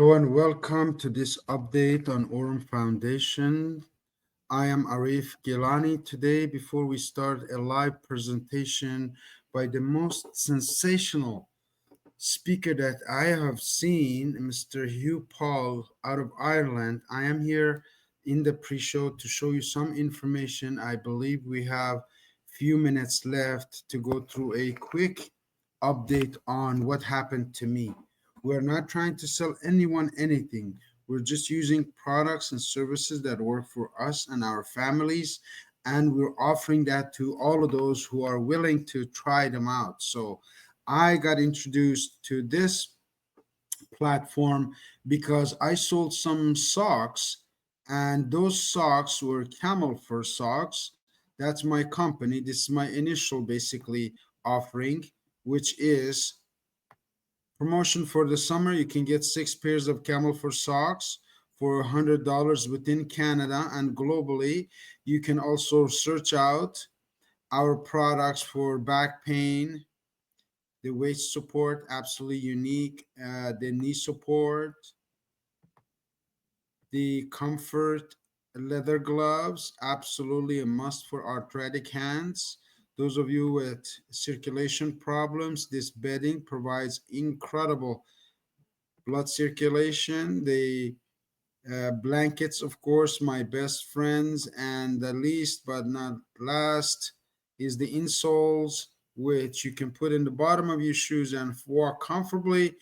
Hello and welcome to this update on Orem Foundation. I am Arif Gilany. Today, before we start a live presentation by the most sensational speaker that I have seen, Mr. Hugh Paul out of Ireland, I am here in the pre-show to show you some information. I believe we have few minutes left to go through a quick update on what happened to me. We're not trying to sell anyone anything. We're just using products and services that work for us and our families, and we're offering that to all of those who are willing to try them out. So I got introduced to this platform because I sold some socks, and those socks were camel fur socks. That's my company. This is my initial basically offering, which is promotion for the summer. You can get 6 pairs of camel fur socks for $100 within Canada and globally. You can also search out our products for back pain, the waist support, absolutely unique, the knee support, the comfort leather gloves, absolutely a must for arthritic hands. Those of you with circulation problems, this bedding provides incredible blood circulation. The blankets, of course, my best friends, and the least but not last is the insoles, which you can put in the bottom of your shoes and walk comfortably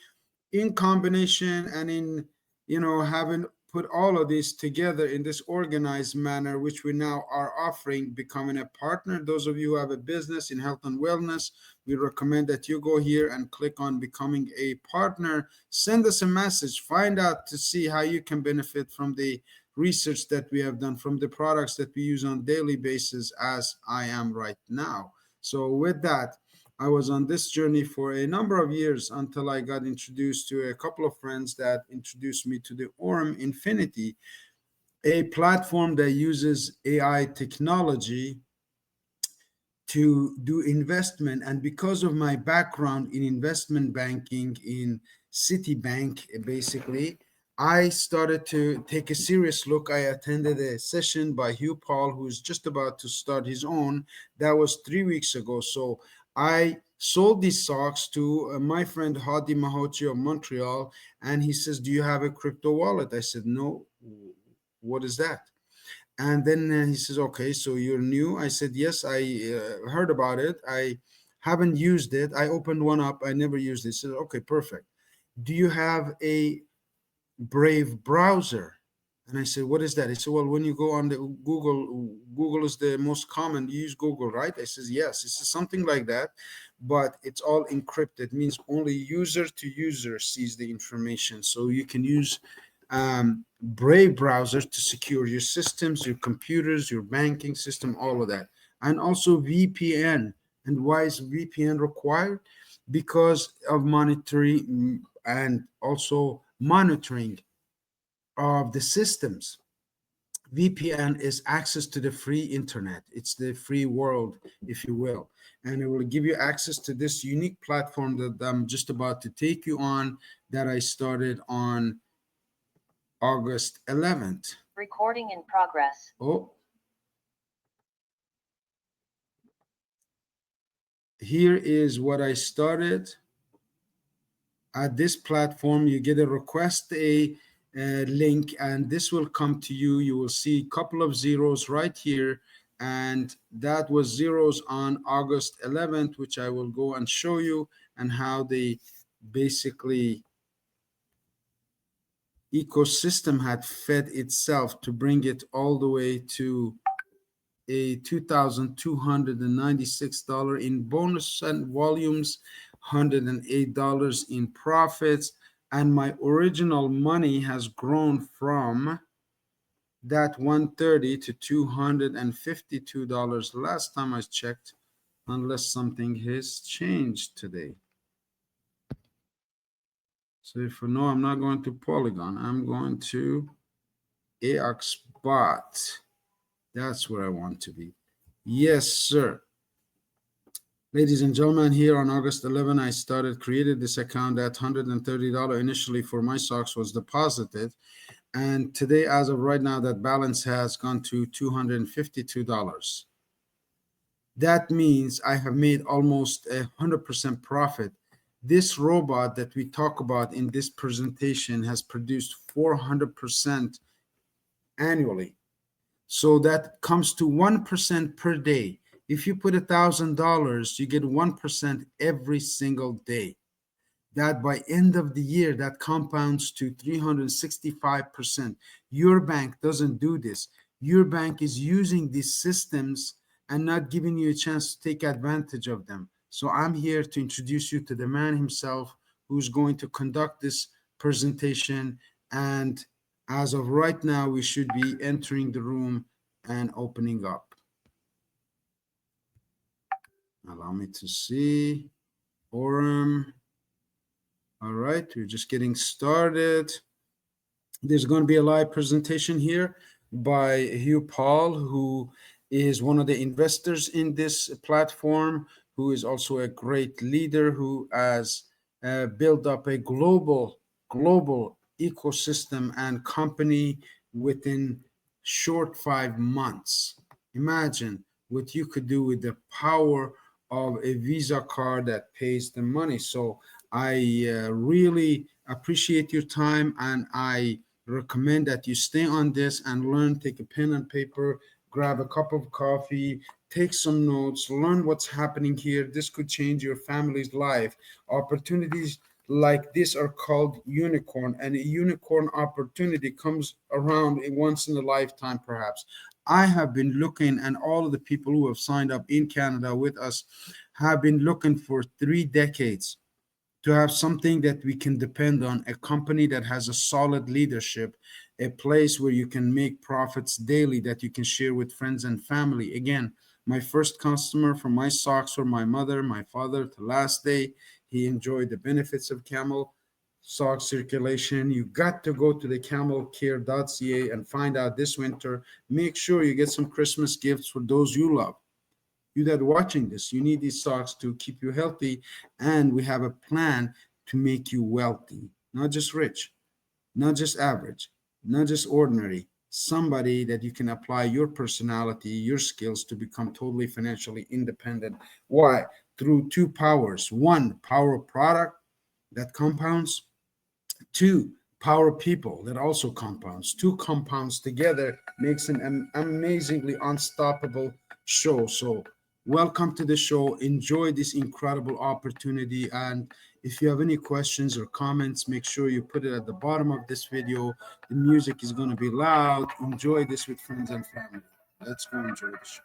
in combination and in having put all of this together in this organized manner, which we now are offering, becoming a partner. Those of you who have a business in health and wellness, we recommend that you go here and click on becoming a partner. Send us a message, find out to see how you can benefit from the research that we have done, from the products that we use on a daily basis, as I am right now. So with that, I was on this journey for a number of years until I got introduced to a couple of friends that introduced me to the Orem Infinity, a platform that uses AI technology to do investment. And because of my background in investment banking in Citibank, basically, I started to take a serious look. I attended a session by Hugh Paul, who's just about to start his own. That was 3 weeks ago. So I sold these socks to my friend Hadi Mahochi of Montreal, and he says, "Do you have a crypto wallet?" I said, "No." "What is that?" And then he says, "Okay, so you're new?" I said, "Yes, I heard about it. I haven't used it. I opened one up. I never used it." He said, "Okay, perfect. Do you have a Brave browser?" And I said, "What is that?" He said, "Well, when you go on the Google is the most common. You use Google, right?" I says, "Yes." It's something like that, but it's all encrypted. It means only user to user sees the information. So you can use Brave browser to secure your systems, your computers, your banking system, all of that. And also VPN. And why is VPN required? Because of monitoring and also monitoring of the systems. VPN is access to the free internet. It's the free world, if you will. And it will give you access to this unique platform that I'm just about to take you on, that I started on August 11th. Recording in progress. Oh, here is what I started. At this platform, you get a request a link, and this will come to you. You will see a couple of zeros right here, and that was zeros on August 11th, which I will go and show you, and how they basically ecosystem had fed itself to bring it all the way to a $2,296 in bonus and volumes, $108 in profits, and my original money has grown from that 130 to $252 last time I checked, unless something has changed today. So if you know, I'm not going to Polygon, I'm going to AXBot. That's where I want to be. Yes, sir. Ladies and gentlemen, here on August 11, I created this account. That $130 initially for my socks was deposited. And today, as of right now, that balance has gone to $252. That means I have made almost 100% profit. This robot that we talk about in this presentation has produced 400% annually. So that comes to 1% per day. If you put $1,000, you get 1% every single day. That by end of the year, that compounds to 365%. Your bank doesn't do this. Your bank is using these systems and not giving you a chance to take advantage of them. So I'm here to introduce you to the man himself who's going to conduct this presentation. And as of right now, we should be entering the room and opening up. Allow me to see. Orem. All right, we're just getting started. There's going to be a live presentation here by Hugh Paul, who is one of the investors in this platform, who is also a great leader who has built up a global ecosystem and company within short 5 months. Imagine what you could do with the power of a Visa card that pays the money. So I really appreciate your time, and I recommend that you stay on this and learn. Take a pen and paper, grab a cup of coffee, take some notes, learn what's happening here. This could change your family's life. Opportunities like this are called unicorn, and a unicorn opportunity comes around once in a lifetime, perhaps. I have been looking, and all of the people who have signed up in Canada with us have been looking for 3 decades to have something that we can depend on, a company that has a solid leadership, a place where you can make profits daily that you can share with friends and family. Again, my first customer for my socks were my mother, my father, to last day. He enjoyed the benefits of Camel sock circulation. You got to go to the camelcare.ca and find out this winter. Make sure you get some Christmas gifts for those you love. You that are watching this, you need these socks to keep you healthy, and we have a plan to make you wealthy, not just rich, not just average, not just ordinary, somebody that you can apply your personality, your skills to become totally financially independent. Why? Through two powers. One, power of product that compounds. Two, power people that also compounds. Two compounds together makes an amazingly unstoppable show. So welcome to the show. Enjoy this incredible opportunity. And if you have any questions or comments, make sure you put it at the bottom of this video. The music is going to be loud. Enjoy this with friends and family. Let's go enjoy the show.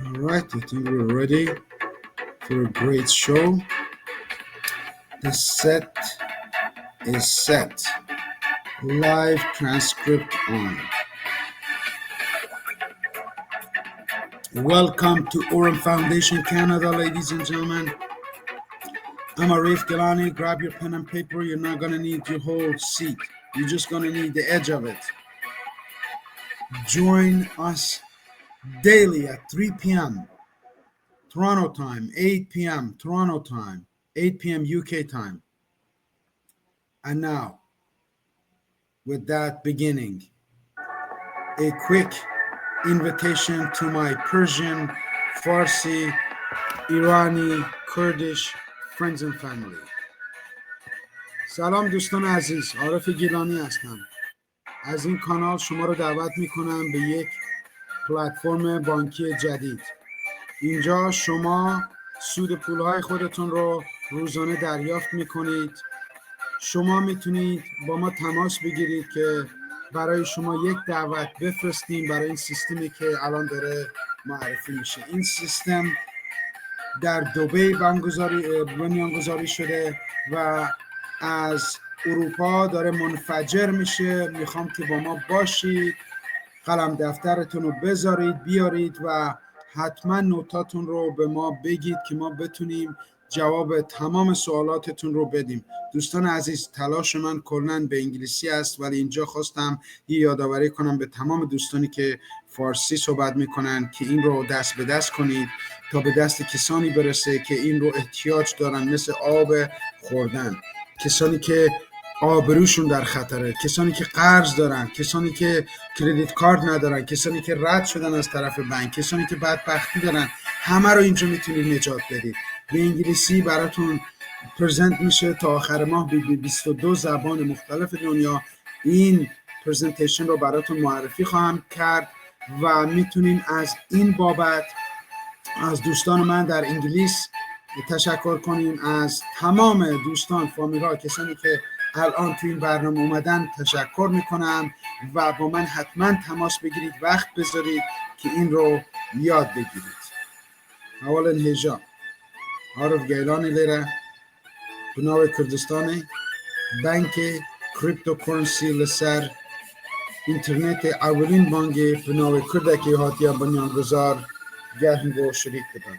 All right, I think we're ready for a great show. The set is set. Live transcript on. Welcome to Orem Foundation Canada, ladies and gentlemen. I'm Arif Gilany. Grab your pen and paper. You're not going to need your whole seat. You're just going to need the edge of it. Join us daily at 3 p.m. Toronto time, 8 p.m. Toronto time, 8 p.m. UK time. And now, with that beginning, a quick invitation to my Persian, Farsi, Irani, Kurdish friends and family. سلام دوستان عزیز، عارف گیلانی هستم. از این کانال شما رو دعوت میکنم به یک پلتفرم بانکی جدید. اینجا شما سود پولهای خودتون رو روزانه دریافت میکنید. شما میتونید با ما تماس بگیرید که برای شما یک دعوت بفرستیم برای این سیستمی که الان داره معرفی میشه. این سیستم در دبی بنیانگذاری شده و از اروپا داره منفجر میشه. میخوام که با ما باشید، قلم دفترتون رو بذارید بیارید و حتما نوتاتون رو به ما بگید که ما بتونیم جواب تمام سوالاتتون رو بدیم. دوستان عزیز، تلاش من کلا به انگلیسی است، ولی اینجا خواستم یه یادآوری کنم به تمام دوستانی که فارسی صحبت میکنن که این رو دست به دست کنید تا به دست کسانی برسه که این رو احتیاج دارن، مثل آب خوردن، کسانی که آبروشون در خطره، کسانی که قرض دارن، کسانی که کردیت کارت ندارن، کسانی که رد شدن از طرف بانک، کسانی که بدبختی دارن، همه رو اینجا میتونید نجات بدید. به انگلیسی براتون پرزنت میشه تا آخر ماه به 22 زبان مختلف دنیا. این پرزنتیشن رو براتون معرفی خواهم کرد و میتونین از این بابت از دوستان من در انگلیس تشکر کنیم. از تمام دوستان، فامیل ها، کسانی که الان تو این برنامه اومدن تشکر میکنم و با من حتما تماس بگیرید، وقت بذارید که این رو یاد بگیرید. اولا هجا عارف گیلانی لیره بناو کردستانی بانک کریپتوکرنسی لسر اینترنت اولین بانک بناو کردکی هاتیا بنیانگذار گهنگو شریک بدن.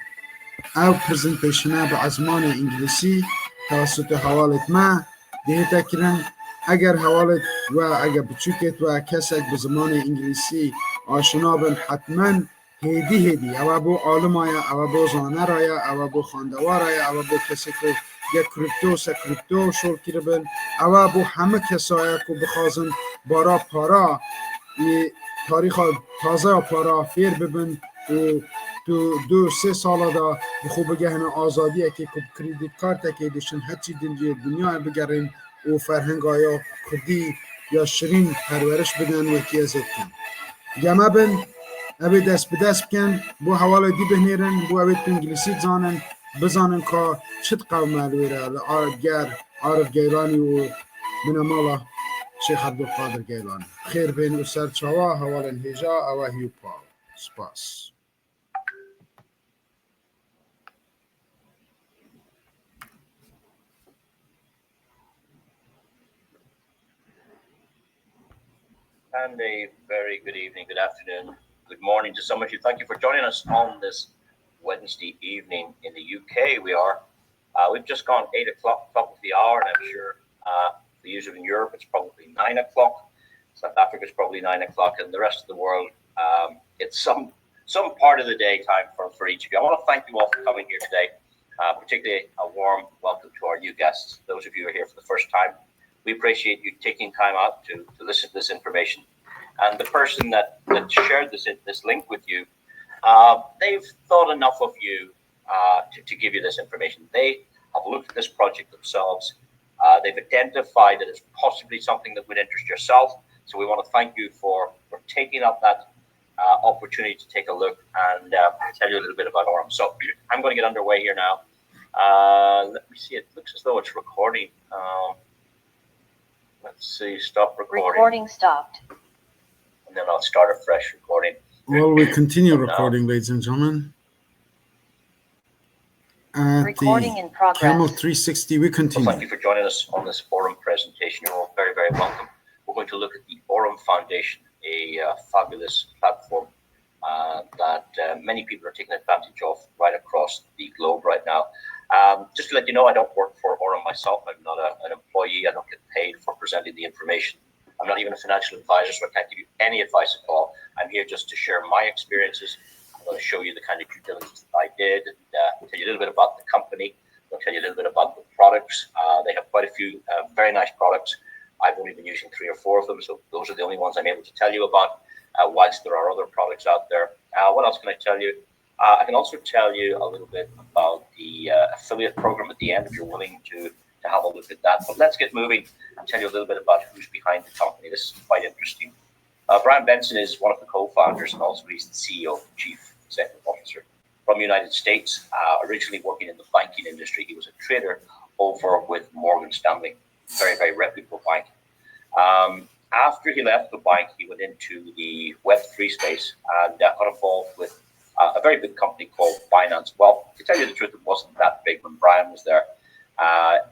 او پرزنتیشنه به زمان انگلیسی توسط حوالت ما دیتا کرن. اگر حوالت و اگر بچوکت و کسک به زمان انگلیسی آشنا بن، حتما هیدی او بو عالم آیا، او بو زانه رایا، او بو خاندوار آیا، او بو کسی که یک کریپتو کریپتو شل کرده بن، او بو همه کسایی که بخوازن بارا پارا تاریخ تازه پارا فیر ببن و دو سه سال دا خوب بگهن آزادی که کردیت کارت که دیشن هرچی دنیا بگرن و فرهنگ آیا کردی یا شیرین پرورش بدن و کی از کن گمه بن اوی دست به دست بکن بو حوالا دی بهنیرن بو اوی تو انگلیسی زانن بزانن که چت قوم مالویره گر عارف گیلانی و منامالا شیخ عبدالقادر گیلانی خیر بین و سرچاوا حوالا هیجا او هیوپا سپاس. And a very good evening, good afternoon, good morning to some of you. Thank you for joining us on this Wednesday evening in the UK. We've just gone 8 o'clock, top of the hour, and I'm sure for you in Europe, it's probably 9 o'clock. South Africa's probably 9 o'clock, and the rest of the world, it's some part of the day time for each of you. I want to thank you all for coming here today, particularly a warm welcome to our new guests, those of you who are here for the first time. We appreciate you taking time out to listen to this information. And the person that shared this link with you, they've thought enough of you to give you this information. They have looked at this project themselves. They've identified that it's possibly something that would interest yourself. So we want to thank you for taking up that opportunity to take a look and tell you a little bit about Orem. So I'm going to get underway here now. Let me see. It looks as though it's recording. Let's see, stop recording. Recording stopped. And then I'll start a fresh recording. Well, we continue recording, ladies and gentlemen. At Recording in progress. Camel 360, we continue. Well, thank you for joining us on this Orem presentation. You're all very, very welcome. We're going to look at the Orem Foundation, a fabulous platform that many people are taking advantage of right across the globe right now. Just to let you know, I don't work for Orem myself. I'm not an employee. I don't get paid for presenting the information. I'm not even a financial advisor, so I can't give you any advice at all. I'm here just to share my experiences. I'm going to show you the kind of due diligence that I did, and tell you a little bit about the company. I'll tell you a little bit about the products. They have quite a few very nice products. I've only been using 3 or 4 of them, so those are the only ones I'm able to tell you about, whilst there are other products out there. What else can I tell you? I can also tell you a little bit about the affiliate program at the end if you're willing to have a look at that. But let's get moving and tell you a little bit about who's behind the company. This is quite interesting. Brian Benson is one of the co-founders, and also he's the CEO, Chief Executive Officer. from the United States, originally working in the banking industry. He was a trader over with Morgan Stanley, very, very reputable bank. After he left the bank, he went into the Web3 space and got involved with a very big company called Binance. Well, to tell you the truth, it wasn't that big when Brian was there.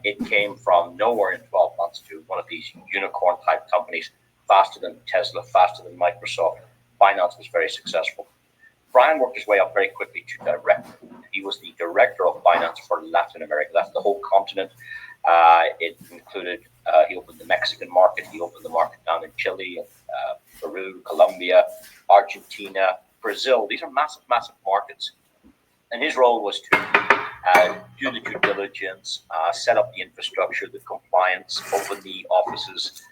It came from nowhere in 12 months to one of these unicorn type companies, faster than Tesla, faster than Microsoft. Binance was very successful. Brian worked his way up very quickly to director. He was the director of Binance for Latin America. That's the whole continent. It included, he opened the Mexican market, he opened the market down in Chile, Peru, Colombia, Argentina, Brazil. These are massive, massive markets. And his role was to do the due diligence, set up the infrastructure, the compliance, open the offices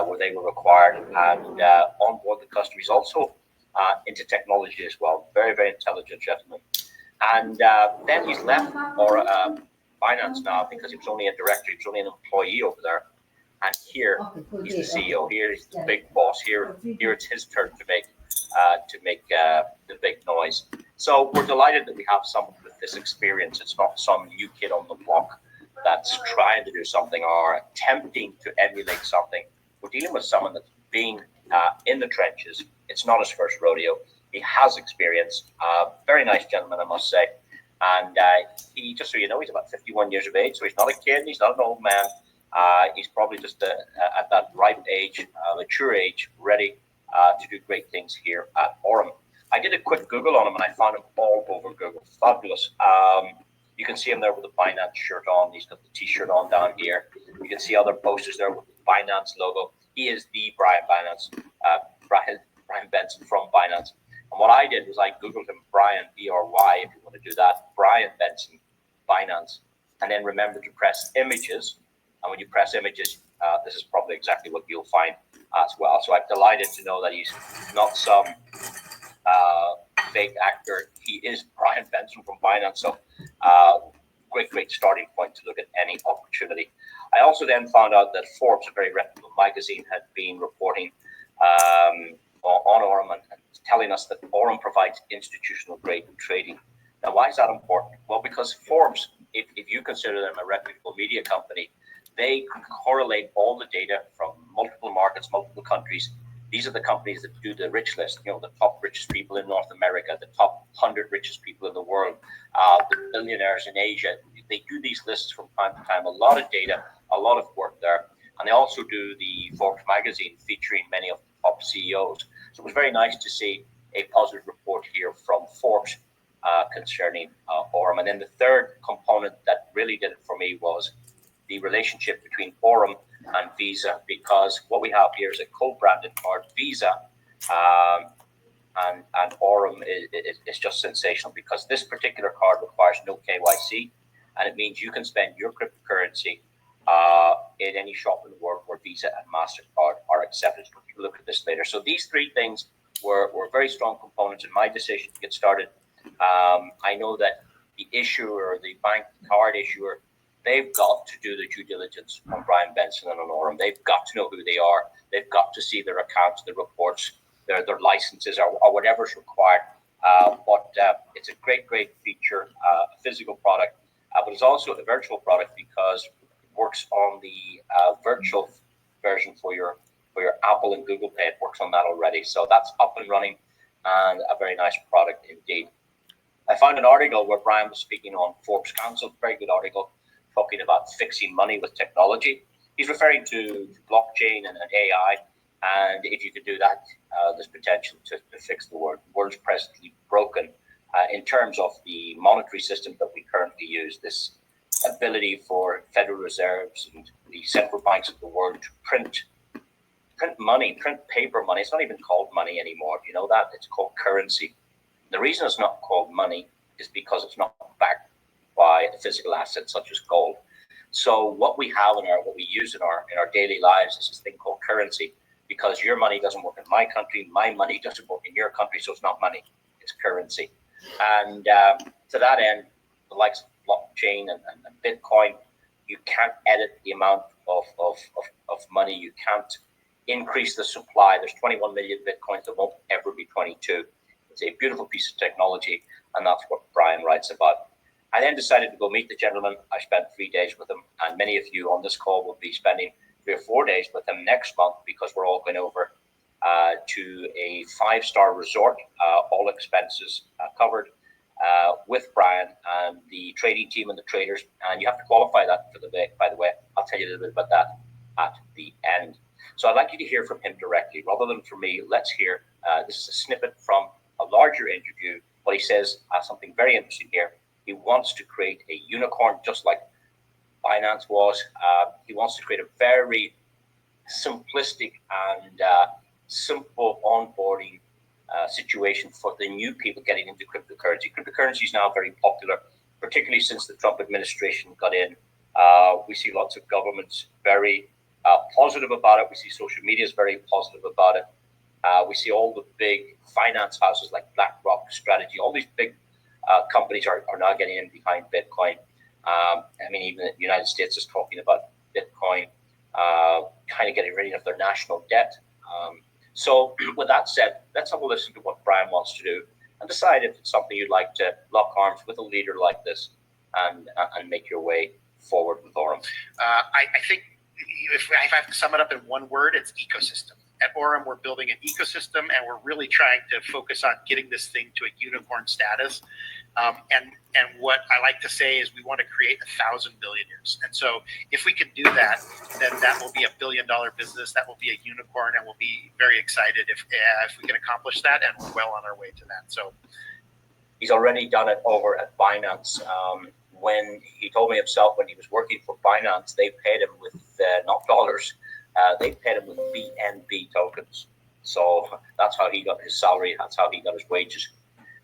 where they were required, and onboard the customers. Also into technology as well. Very, very intelligent gentleman. And then he's left or Binance now because he was only a director, he was only an employee over there. And here he's the CEO. Here he's the big boss. Here it's his turn to make the big noise. So we're delighted that we have someone with this experience. It's not some new kid on the block that's trying to do something or attempting to emulate something. We're dealing with someone that's being in the trenches. It's not his first rodeo. He has experience. Very nice gentleman, I must say. And he, just so you know, he's about 51 years of age, so he's not a kid. He's not an old man. He's probably just at that ripe age, mature age, ready to do great things here at Aurum. I did a quick Google on him, and I found him all over Google. Fabulous. You can see him there with the Binance shirt on. He's got the T-shirt on down here. You can see other posters there with the Binance logo. He is the Brian Benson from Binance. And what I did was I Googled him, Brian, B-R-Y, if you want to do that, Brian Benson, Binance, and then remember to press images. And when you press images, this is probably exactly what you'll find as well. So I'm delighted to know that he's not some fake actor. He is Brian Benson from Binance. So great starting point to look at any opportunity. I also then found out that Forbes, a very reputable magazine, had been reporting on Aurum and telling us that Aurum provides institutional grade trading. Now, why is that important? Well, because Forbes, if you consider them a reputable media company, they correlate all the data from multiple markets, multiple countries. These are the companies that do the rich list, you know, the top richest people in North America, the top 100 richest people in the world, the billionaires in Asia. They do these lists from time to time, a lot of data, a lot of work there. And they also do the Forbes magazine featuring many of the top CEOs. So it was very nice to see a positive report here from Forbes concerning Aurum. And then the third component that really did it for me was the relationship between Aurum and Visa, because what we have here is a co-branded card. Visa and Aurum is just sensational because this particular card requires no KYC, and it means you can spend your cryptocurrency in any shop in the world where Visa and MasterCard are accepted. We'll look at this later. So these three things were very strong components in my decision to get started. I know that the issuer, the bank card issuer, they've got to do the due diligence on Brian Benson and on Aurum. They've got to know who they are. They've got to see their accounts, their reports, their licenses, or whatever's required. But it's a great feature, a physical product, but it's also a virtual product because it works on the virtual version for your Apple and Google Pay. It works on that already. So that's up and running and a very nice product indeed. I found an article where Brian was speaking on Forbes Council, very good article, talking about fixing money with technology. He's referring to blockchain and AI, and if you could do that, there's potential to fix the world. The world's presently broken in terms of the monetary system that we currently use, this ability for Federal Reserves and the central banks of the world to print money, print paper money. It's not even called money anymore. You know that? It's called currency. The reason it's not called money is because it's not backed by a physical asset such as gold. So what we have what we use in our daily lives is this thing called currency, because your money doesn't work in my country, my money doesn't work in your country, so it's not money, it's currency. And to that end, the likes of blockchain and Bitcoin, you can't edit the amount of money, you can't increase the supply. There's 21 million Bitcoins, there won't ever be 22. It's a beautiful piece of technology. and that's what Brian writes about. I then decided to go meet the gentleman. I spent 3 days with him, and many of you on this call will be spending 3 or 4 days with him next month because we're all going over to a 5-star resort, all expenses covered, with Brian and the trading team and the traders. And you have to qualify that for the day, by the way. I'll tell you a little bit about that at the end. So I'd like you to hear from him directly rather than from me. Let's hear. This is a snippet from a larger interview, but he says something very interesting here. He wants to create a unicorn just like Binance was. He wants to create a very simplistic and simple onboarding situation for the new people getting into cryptocurrency. Cryptocurrency is now very popular, particularly since the Trump administration got in. We see lots of governments very positive about it. We see social media is very positive about it. We see all the big finance houses like BlackRock, Strategy, all these big companies are now getting in behind Bitcoin. I mean, even the United States is talking about Bitcoin kind of getting rid of their national debt. So with that said, let's have a listen to what Brian wants to do and decide if it's something you'd like to lock arms with a leader like this and make your way forward with Aurum. I think if I have to sum it up in one word, it's ecosystem. At Aurum, we're building an ecosystem, and we're really trying to focus on getting this thing to a unicorn status. And what I like to say is we want to create 1,000 billionaires. And so if we can do that, then that will be $1 billion business. That will be a unicorn, and we'll be very excited if we can accomplish that, and we're well on our way to that. So he's already done it over at Binance. When he told me himself when he was working for Binance, they paid him with not dollars. They paid him with BNB tokens. So that's how he got his salary. That's how he got his wages.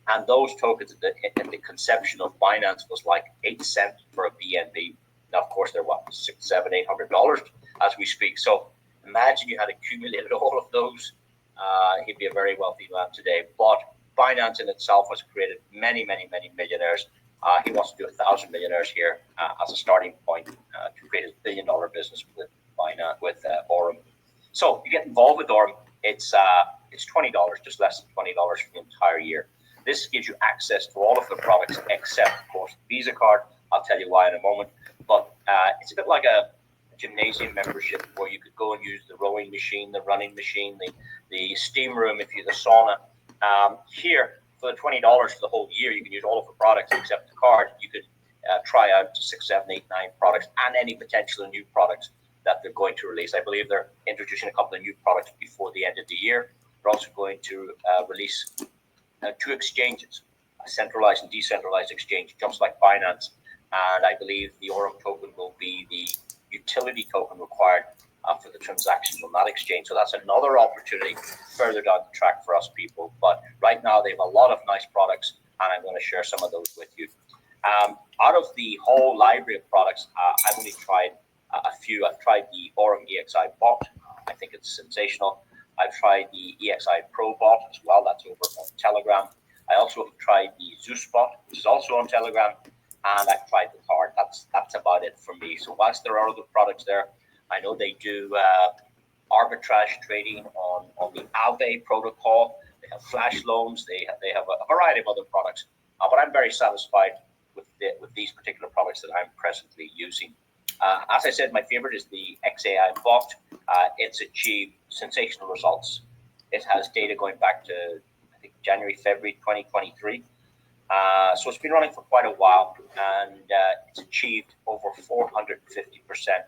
And those tokens in the conception of Binance was like 8 cents for a BNB. Now, of course, they're what, $600, $700, $800 as we speak. So imagine you had accumulated all of those. He'd be a very wealthy man today. But Binance in itself has created many, many, many millionaires. He wants to do 1,000 millionaires here as a starting point to create a $1 billion business with Binance, with Aurum. So you get involved with Aurum. It's $20, just less than $20 for the entire year. This gives you access to all of the products except, of course, the Visa card. I'll tell you why in a moment. But it's a bit like a gymnasium membership where you could go and use the rowing machine, the running machine, the steam room, if you're the sauna. Here, for the $20 for the whole year, you can use all of the products except the card. You could try out 6, 7, 8, 9 products and any potential new products that they're going to release. I believe they're introducing a couple of new products before the end of the year. They're also going to release 2 exchanges, a centralized and decentralized exchange, just like Binance. And I believe the Aurum token will be the utility token required for the transactions on that exchange. So that's another opportunity further down the track for us people. But right now they have a lot of nice products, and I'm going to share some of those with you. Out of the whole library of products, I've only tried a few. I've tried the Aurum EXI bot. I think it's sensational. I've tried the EXI Pro bot as well. That's over on Telegram. I also have tried the Zeus bot, which is also on Telegram. And I've tried the card. That's about it for me. So whilst there are other products there, I know they do arbitrage trading on the Aave protocol. They have flash loans. They have a variety of other products. But I'm very satisfied with these particular products that I'm presently using. As I said, my favorite is the XAI bot. It's achieved sensational results. It has data going back to, I think, January, February 2023. So it's been running for quite a while, and it's achieved over 450%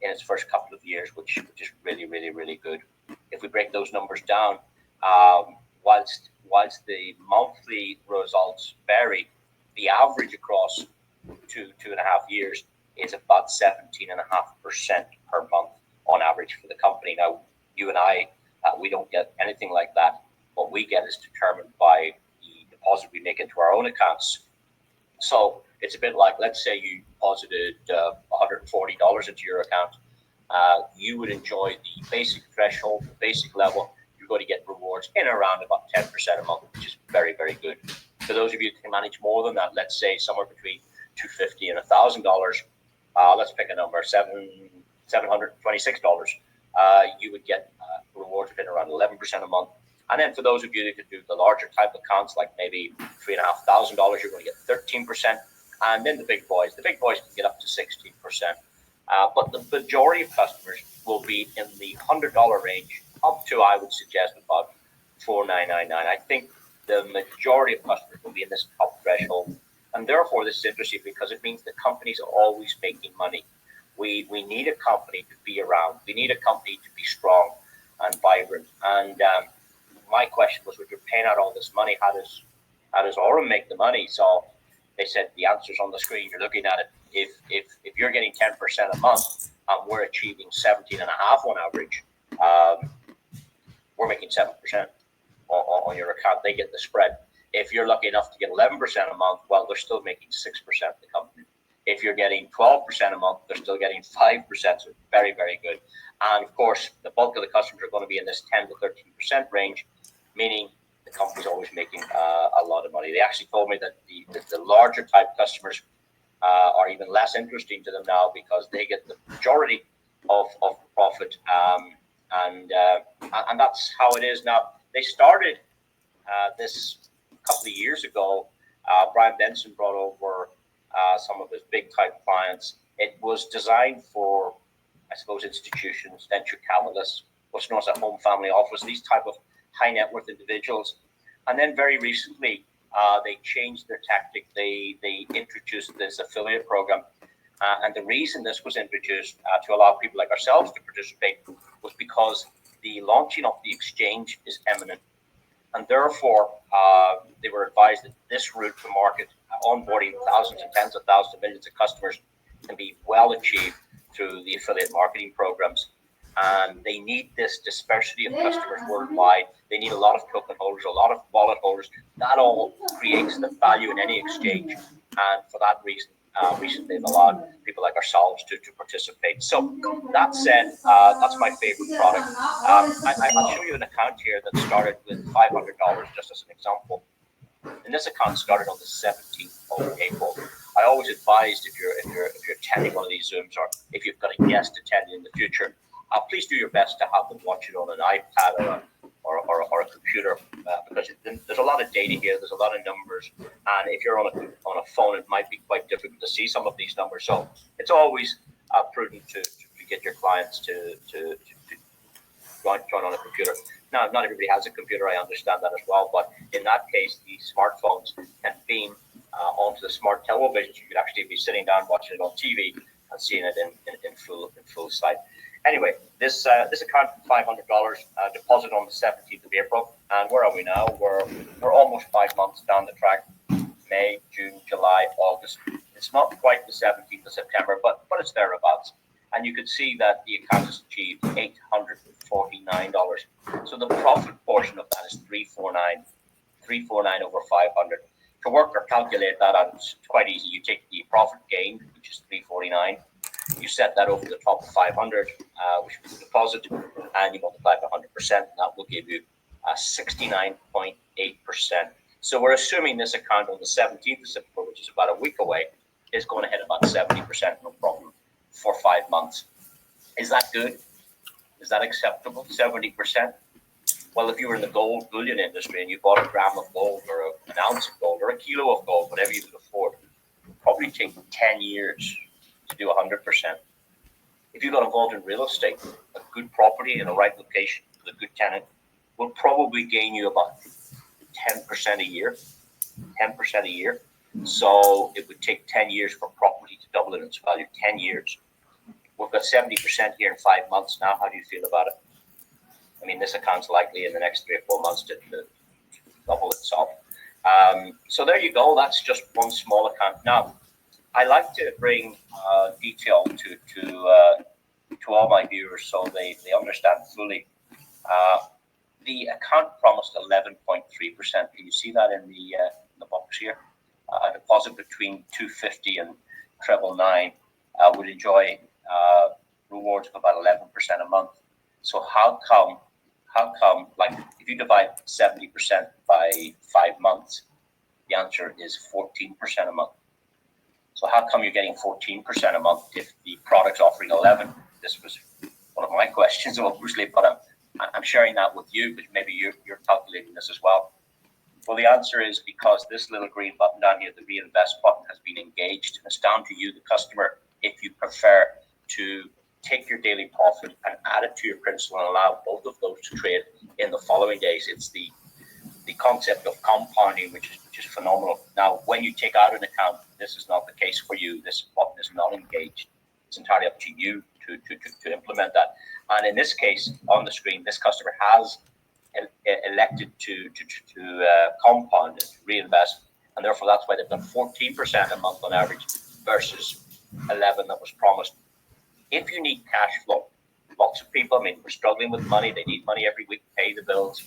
in its first couple of years, which is really, really, really good. If we break those numbers down, whilst the monthly results vary, the average across 2.5 years is about 17.5% per month on average for the company. Now, you and I, we don't get anything like that. What we get is determined by the deposit we make into our own accounts. So it's a bit like, let's say you deposited $140 into your account. You would enjoy the basic threshold, the basic level. You're going to get rewards in around about 10% a month, which is very, very good. For those of you who can manage more than that, let's say somewhere between $250 and $1,000, let's pick a number, $726. You would get rewards within around 11% a month. And then for those of you that could do the larger type accounts, like maybe $3,500, you're going to get 13%. And then the big boys can get up to 16%. But the majority of customers will be in the $100 range, up to, I would suggest, about $4,999. I think the majority of customers will be in this top threshold. And therefore, this is interesting because it means the companies are always making money. We need a company to be around. We need a company to be strong and vibrant. And my question was, when you're paying out all this money, how does Orem make the money? So they said the answer's on the screen. You're looking at it. If you're getting 10% a month, and we're achieving 17.5 on average, we're making 7% on your account. They get the spread. If you're lucky enough to get 11% a month, well, they're still making 6%, the company. If you're getting 12% a month, they're still getting 5%, so very, very good. And of course, the bulk of the customers are going to be in this 10 to 13% range, meaning the company's always making a lot of money. They actually told me that the larger type customers are even less interesting to them now because they get the majority of profit, and that's how it is now. They started this a couple of years ago. Brian Benson brought over some of his big type clients. It was designed for, I suppose, institutions, venture capitalists, what's known as a home family office, these type of high net worth individuals. And then very recently, they changed their tactic. They introduced this affiliate program. And the reason this was introduced to allow people like ourselves to participate was because the launching of the exchange is imminent. And therefore, they were advised that this route to market, onboarding thousands and tens of thousands of millions of customers, can be well achieved through the affiliate marketing programs. And they need this dispersity of customers worldwide. They need a lot of token holders, a lot of wallet holders. That all creates the value in any exchange. And for that reason, recently they've allowed people like ourselves to participate. So that said, that's my favorite product. I'll show you an account here that started with $500, just as an example. And this account started on the 17th of April. I always advise if you're attending one of these Zooms, or if you've got a guest attending in the future, please do your best to have them watch it on an iPad or a computer, because there's a lot of data here. There's a lot of numbers, and if you're on a phone, it might be quite difficult to see some of these numbers. So it's always prudent to get your clients to join on a computer. Now, not everybody has a computer. I understand that as well, but in that case, the smartphones can beam onto the smart televisions. You could actually be sitting down watching it on TV and seeing it in full sight. Anyway, this account for $500 deposit on the 17th of April, and where are we now? We're almost 5 months down the track. May, June, July, August. It's not quite the 17th of September, but it's thereabouts. And you can see that the account has achieved $849. So the profit portion of that is $349 over 500. To work or calculate that out, it's quite easy. You take the profit gain, which is $349. You set that over the top of 500, which was the deposit, and you multiply by 100%, and that will give you 69.8%. So we're assuming this account on the 17th of September, which is about a week away, is going to hit about 70%, no problem, for 5 months. Is that good? Is that acceptable? 70%? Well, if you were in the gold bullion industry and you bought a gram of gold or an ounce of gold or a kilo of gold, whatever you could afford, it would probably take 10 years to do 100%. If you got involved in real estate, a good property in the right location with a good tenant will probably gain you about 10% a year. 10% a year. So it would take 10 years for property to double in its value. 10 years. We've got 70% here in 5 months now. How do you feel about it? I mean, this account's likely in the next 3 or 4 months to double itself. So there you go. That's just one small account. Now, I like to bring detail to all my viewers so they understand fully. The account promised 11.3%. Can you see that in the box here? A deposit between $250 and $999 would enjoy rewards of about 11% a month. So how come, like, if you divide 70% by 5 months, the answer is 14% a month. So how come you're getting 14% a month if the product's offering 11? This was one of my questions, obviously, but I'm sharing that with you because maybe you're calculating this as well? Well, the answer is because this little green button down here, the reinvest button, has been engaged. And it's down to you, the customer, if you prefer to take your daily profit and add it to your principal and allow both of those to trade in the following days. It's the concept of compounding, which is phenomenal. Now, when you take out an account, this is not the case for you. This button is not engaged. It's entirely up to you to implement that. And in this case, on the screen, this customer has elected to compound and reinvest, and therefore that's why they've done 14% a month on average versus 11 that was promised. If you need cash flow, lots of people, I mean, we're struggling with money. They need money every week to pay the bills.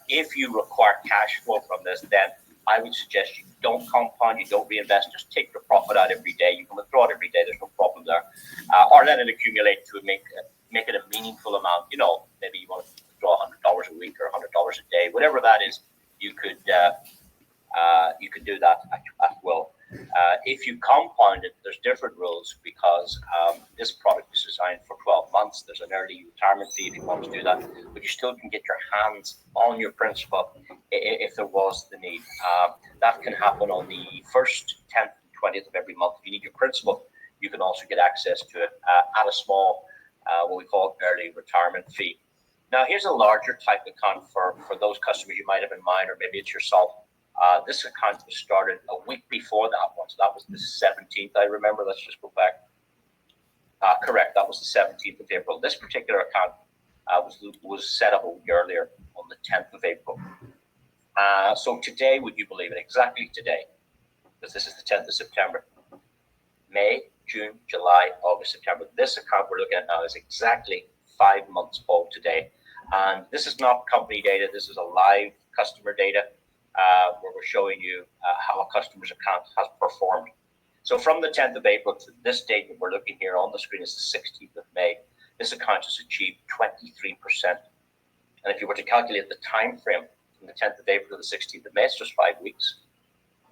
If you require cash flow from this, then I would suggest you don't compound, you don't reinvest, just take your profit out every day. You can withdraw it every day, there's no problem there. Or let it accumulate to make it a meaningful amount. You know, maybe you want to withdraw $100 a week or $100 a day, whatever that is, you could do that at will. If you compound it, there's different rules because this product is designed for 12 months. There's an early retirement fee if you want to do that, but you still can get your hands on your principal if there was the need. That can happen on the 1st, 10th, 20th of every month. If you need your principal, you can also get access to it at a small, what we call early retirement fee. Now, here's a larger type account for those customers you might have in mind, or maybe it's yourself. This account was started a week before that one, so that was the 17th, I remember. Let's just go back. Correct, that was the 17th of April. This particular account was set up a week earlier on the 10th of April. So today, would you believe it, exactly today, because this is the 10th of September, May, June, July, August, September. This account we're looking at now is exactly 5 months old today. And this is not company data, this is a live customer data. Where we're showing you how a customer's account has performed. So from the 10th of April to this date that we're looking here on the screen is the 16th of May. This account has achieved 23%. And if you were to calculate the time frame from the 10th of April to the 16th of May, it's just 5 weeks.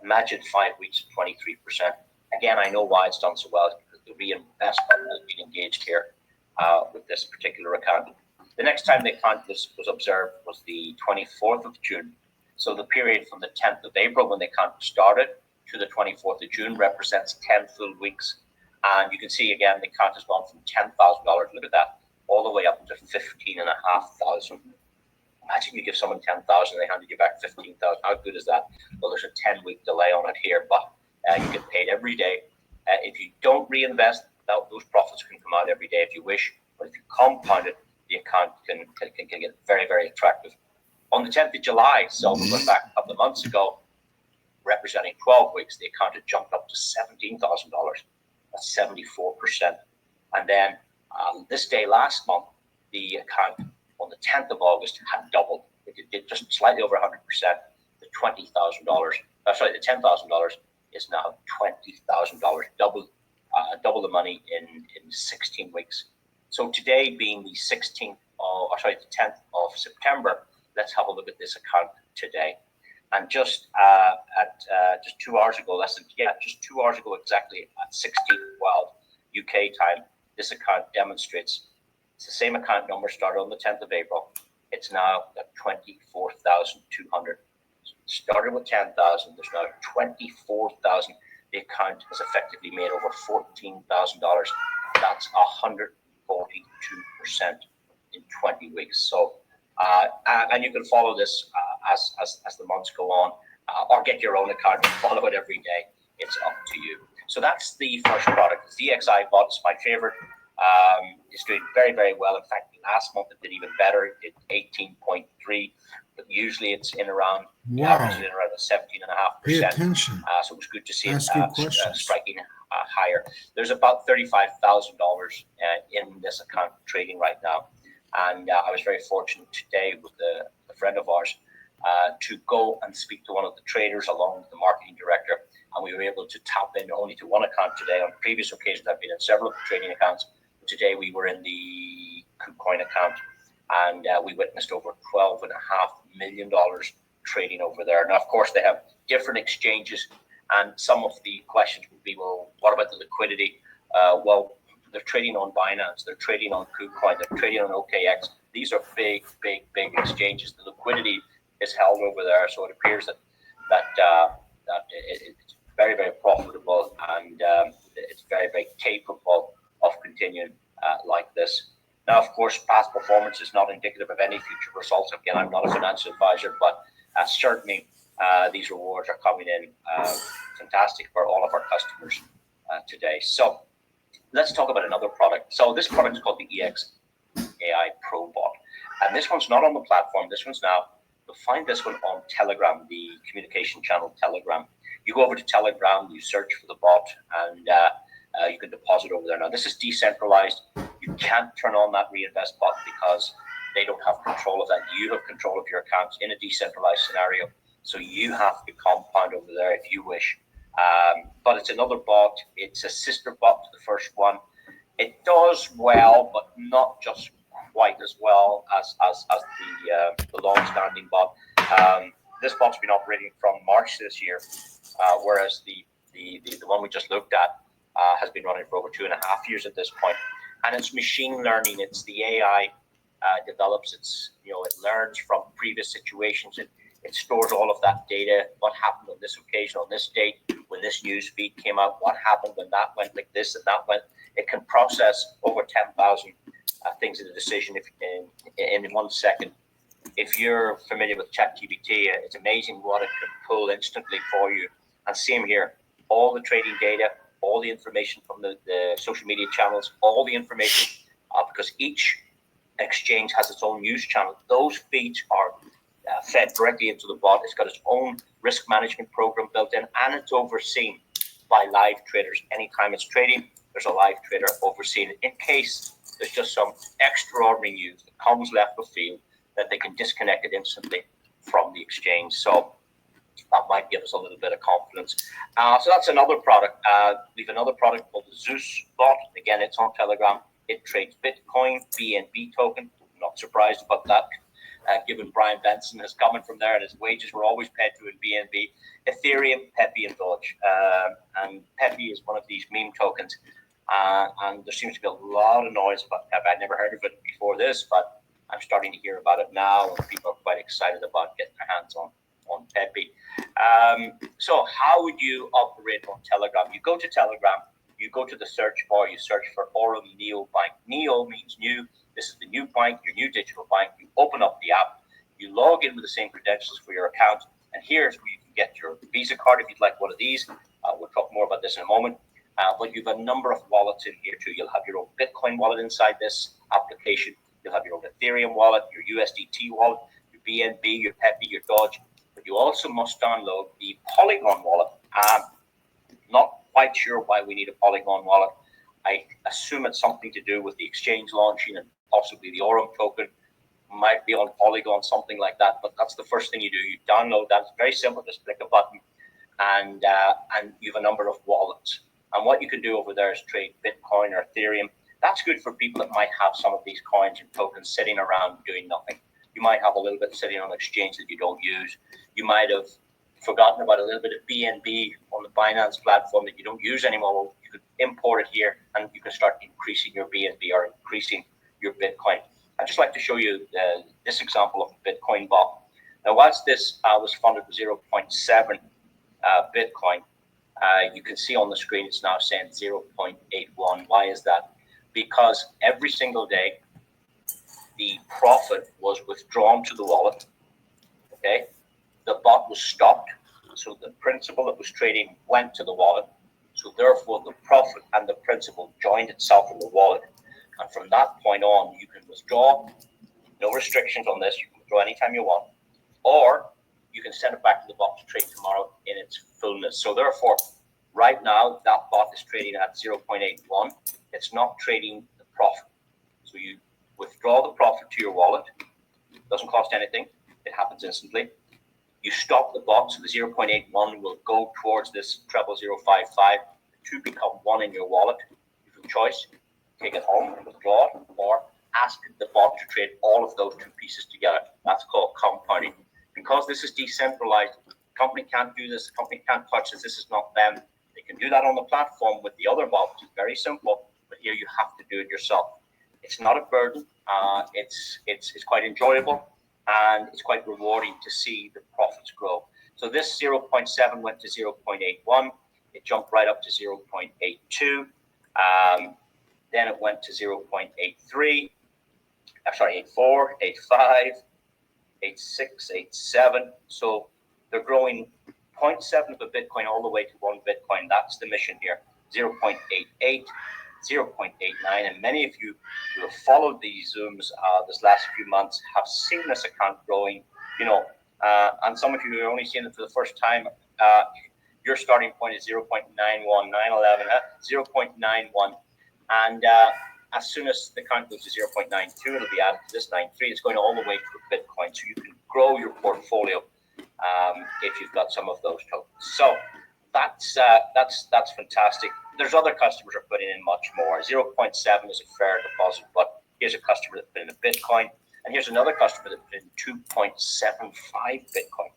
Imagine 5 weeks of 23%. Again, I know why it's done so well, because the reinvest button has been engaged here with this particular account. The next time the account was observed was the 24th of June. So the period from the 10th of April when the account started to the 24th of June represents 10 full weeks. And you can see again, the account has gone from $10,000, look at that, all the way up to $15,500. Imagine you give someone $10,000, they handed you back $15,000. How good is that? Well, there's a 10-week delay on it here, but you get paid every day. If you don't reinvest, those profits can come out every day if you wish. But if you compound it, the account can get very, very attractive. On the 10th of July, so we went back a couple of months ago, representing 12 weeks, the account had jumped up to $17,000. That's 74%. And then this day last month, the account on the 10th of August had doubled. It did just slightly over 100%. The $20,000, the $10,000 is now $20,000, double the money in 16 weeks. So today being the 10th of September, let's have a look at this account today. And just 2 hours ago, just 2 hours ago exactly at 16:12 UK time, this account demonstrates it's the same account number started on the 10th of April. It's now at 24,200. Started with 10,000, there's now 24,000. The account has effectively made over $14,000. That's 142% in 20 weeks. So, and you can follow this as the months go on, or get your own account and follow it every day. It's up to you. So that's the first product. The DXI bot is my favorite. It's doing very, very well. In fact, last month it did even better. It did 18.3, but usually it's in around, the average is in around the 17.5%. Pay attention. So it was good to see it striking higher. There's about $35,000 in this account trading right now. And I was very fortunate today with a friend of ours to go and speak to one of the traders along with the marketing director. And we were able to tap in only to one account today. On previous occasions, I've been in several trading accounts. But today we were in the KuCoin account, and we witnessed over $12.5 million trading over there. Now, of course, they have different exchanges, and some of the questions would be, well, what about the liquidity? Well, they're trading on Binance, they're trading on KuCoin, they're trading on OKX. These are big exchanges. The liquidity is held over there, so it appears that it's very profitable, and it's very capable of continuing like this. Now, of course, past performance is not indicative of any future results. Again, I'm not a financial advisor, but certainly these rewards are coming in fantastic for all of our customers today. So let's talk about another product. So this product is called the EX AI Pro Bot, and this one's not on the platform. This one's now, you'll find this one on Telegram, the communication channel Telegram. You go over to Telegram, you search for the bot, and you can deposit over there. Now, this is decentralized. You can't turn on that reinvest button because they don't have control of that. You have control of your accounts in a decentralized scenario. So you have to compound over there if you wish. But it's another bot. It's a sister bot to the first one. It does well, but not just quite as well as the long-standing bot. This bot's been operating from March this year, whereas the one we just looked at has been running for over 2.5 years at this point. And it's machine learning. It's the AI develops. It learns from previous situations. It stores all of that data. What happened on this occasion, on this date, when this news feed came out? What happened when that went like this and that went? It can process over 10,000 things in a decision in 1 second. If you're familiar with ChatGPT, it's amazing what it can pull instantly for you. And same here, all the trading data, all the information from the social media channels, all the information, because each exchange has its own news channel. Those feeds are fed directly into the bot. It's got its own risk management program built in, and it's overseen by live traders. Anytime it's trading, there's a live trader overseeing it in case there's just some extraordinary news that comes left of field, that they can disconnect it instantly from the exchange. So that might give us a little bit of confidence. So that's another product. We have another product called the Zeus bot. Again, it's on Telegram. It trades Bitcoin, BNB token. I'm not surprised about that, given Brian Benson is coming from there and his wages were always paid to in BNB. Ethereum, Pepe, and Doge. And Pepe is one of these meme tokens. And there seems to be a lot of noise about Pepe. I'd never heard of it before this, but I'm starting to hear about it now, and people are quite excited about getting their hands on Pepe. So how would you operate on Telegram? You go to Telegram, you go to the search bar, you search for Aurum Neo Bank. Neo means new. This is the new bank, your new digital bank. You open up the app, you log in with the same credentials for your account, and here's where you can get your Visa card if you'd like one of these. We'll talk more about this in a moment. But you've a number of wallets in here too. You'll have your own Bitcoin wallet inside this application. You'll have your own Ethereum wallet, your USDT wallet, your BNB, your Pepe, your Doge. But you also must download the Polygon wallet. Not quite sure why we need a Polygon wallet. I assume it's something to do with the exchange launching and possibly the Aurum token might be on Polygon, something like that. But that's the first thing you do. You download that. It's very simple. Just click a button, and you have a number of wallets. And what you can do over there is trade Bitcoin or Ethereum. That's good for people that might have some of these coins and tokens sitting around doing nothing. You might have a little bit sitting on exchange that you don't use. You might have forgotten about a little bit of BNB on the Binance platform that you don't use anymore. Well, you could import it here, and you can start increasing your BNB or increasing your Bitcoin. I'd just like to show you this example of a Bitcoin bot. Now, whilst this was funded with 0.7 Bitcoin, you can see on the screen it's now saying 0.81. Why is that? Because every single day the profit was withdrawn to the wallet. Okay, the bot was stopped, so the principal that was trading went to the wallet. So therefore, the profit and the principal joined itself in the wallet, and from that point on, you can withdraw. No restrictions on this. You can withdraw anytime you want, or you can send it back to the bot to trade tomorrow in its fullness. So therefore, right now, that bot is trading at 0.81. It's not trading the profit. So you withdraw the profit to your wallet. It doesn't cost anything. It happens instantly. You stop the bot, so the 0.81 will go towards this 00055 to become one in your wallet. You have a choice. Take it home and withdraw it, or ask the bot to trade all of those two pieces together. That's called compounding. Because this is decentralized, the company can't do this, the company can't touch this, this is not them. They can do that on the platform with the other bot, which is very simple, but here, you have to do it yourself. It's not a burden. It's quite enjoyable, and it's quite rewarding to see the profits grow. So this 0.7 went to 0.81. It jumped right up to 0.82. Then it went to 0.83. Sorry, 84, 85, 86, 87. So they're growing 0.7 of a Bitcoin all the way to 1 Bitcoin. That's the mission here. 0.88, 0.89. And many of you who have followed these Zooms this last few months have seen this account growing, and some of you who are only seeing it for the first time, your starting point is 0.91, 911, 0.91. And as soon as the count goes to 0.92, it'll be added to this 93. It's going all the way to Bitcoin. So you can grow your portfolio if you've got some of those tokens. So that's fantastic. There's other customers who are putting in much more. 0.7 is a fair deposit, but here's a customer that put in a Bitcoin, and here's another customer that put in 2.75 Bitcoin.